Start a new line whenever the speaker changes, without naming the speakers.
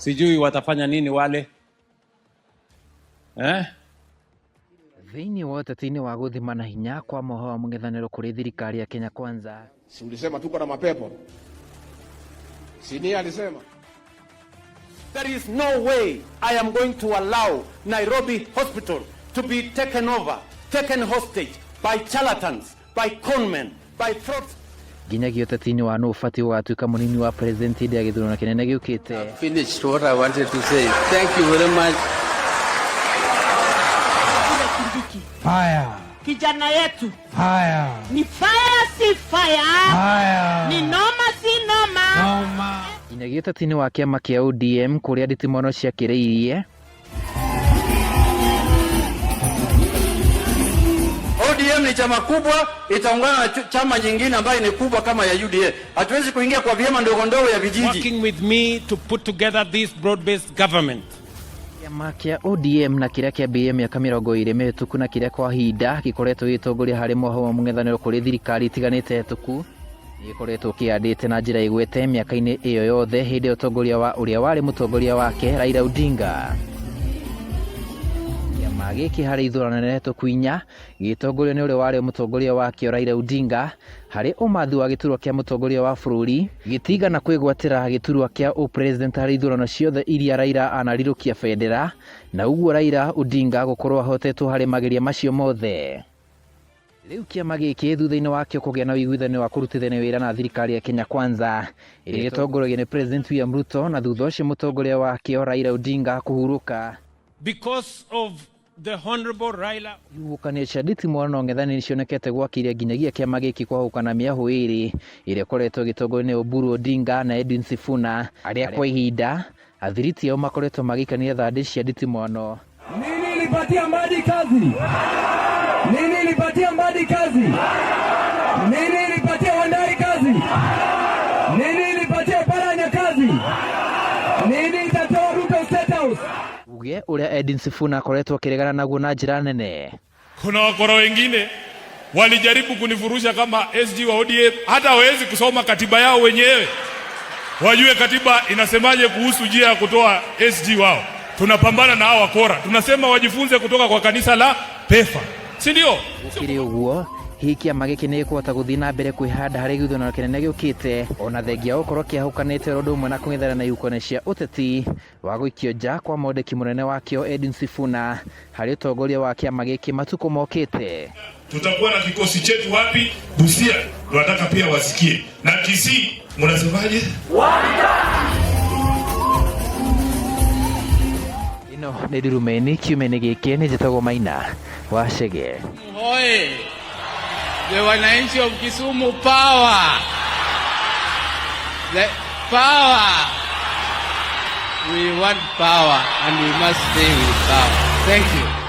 Sijui watafanya nini wale.
Thĩinĩ wa ũteti-inĩ wa gũthima na hinya kwa mohoro wa mũng'ethanĩro kũrĩ thirikari ya Kenya Kwanza.
Si ulisema tuko na mapepo? Si ni alisema?
There is no way I am going to allow Nairobi Hospital to be taken over, taken hostage by charlatans, by conmen, by frauds.
Nginyagia ũteti-inĩ wa nũ ũbatiĩ gũgatuĩka mũnini wa president hĩndĩ ya gĩthurano kĩnene gĩũkĩte.
Finished what I wanted to say. Thank you very much.
Fire.
Kijana yetu.
Fire.
Ni fire si fire.
Fire.
Ni noma si noma.
Noma.
Nginyagia ũteti-inĩ wa kĩama kĩa ODM kũrĩa nditimũrano ciakĩrĩirie.
ODM ni chama kubwa, itaungana na chama nyingine ambayo ni kubwa kama ya UDA. Hatuwezi kuingia kwa vyama ndogo ndogo ya vijiji.
Working with me to put together this broad-based government.
Kĩama kĩa ODM na kĩrĩa kĩambĩrĩirie mĩaka 20 mĩhĩtũku na kĩrĩa kwa hinda gĩkoretwo gĩtongoria harĩ mohoro wa mũng'ethanĩro kũrĩ thirikari itiganĩte hĩtũku gĩkoretwo kĩandĩte na njĩra igwete mĩaka-inĩ ĩyo yothe hĩndĩ ya ũtongoria wa ũrĩa warĩ mũtongoria wake Raila Odinga. Kĩama gĩkĩ harĩ ithurano nene hĩtũku inya gĩtongorio nĩ ũrĩa warĩ mũtongoria wake Raila Odinga harĩ ũmathi wa gĩturwa kĩa mũtongoria wa bũrũri gĩtigana kwĩgwatĩra gĩturwa kĩa ũpresident harĩ ithurano ciothe iria Raila anarirũkia bendera na ũguo Raila Odinga gũkorwo ahotetwo harĩ mageria macio mothe. Rĩu kĩama gĩkĩ thutha-inĩ wakĩo kũgĩa na ũiguithanio wa kũrutithania wĩra na thirikari ya Kenya Kwanza ĩrĩa ĩtongoragio nĩ President William Ruto na thutha ũcio mũtongoria wakĩo Raila Odinga kũhurũka.
Because of the Honorable Raila.
Ihuhũkanio cia nditimũrano ng'ethanĩro cionekete gwakĩire nginyagia kĩama gĩkĩ kwahũkana mĩahũ ĩrĩ ĩrĩa ĩkoretwo ĩgĩtongorio nĩ Oburu Odinga na Edwin Sifuna arĩa kwa ihinda athiriti ao makoretwo magĩikania thandĩ cia nditimũrano.
Nini ilipatia Mbadi kazi? Nini ilipatia Mbadi kazi? Nini ilipatia Wandari kazi? Nini ilipatia Paranya kazi? Nini itatoa Ruto State House?
Uge ũrĩa Edwin Sifuna akoretwo akĩregana naguo na njĩra nene.
Kuna wakora wengine walijaribu kunifurusha kama SG wa ODM, hata hawezi kusoma katiba yao wenyewe wajue katiba inasemaje kuhusu njia ya kutoa SG wao. Tunapambana na hao wakora, tunasema wajifunze kutoka kwa kanisa la PEFA, si ndio?
Ukiri ũguo hihi kĩama gĩkĩ nĩ gĩkũhota gũthiĩ na mbere kwĩhanda harĩ gĩthurano kĩnene gĩũkĩte ona thengia gũkorwo kĩahũkanĩte ũndũ ũmwe na kũng'ethanĩra na ihuhũkanio cia ũteti wa gũikio nja kwa mwandĩki mũnene wakĩo Edwin Sifuna harĩ ũtongoria wa kĩama gĩkĩ matukũ mokĩte.
Tutakuwa na kikosi chetu wapi? Busia, tunataka pia wasikie. Na Kisii, mnasemaje?
Ino nĩ Ndurumeni, kiumia-inĩ gĩkĩ nĩ njĩtagwo Maina wa Chege.
Oye, the wananchi of Kisumu power. The power. We want power and we must stay with power. Thank you.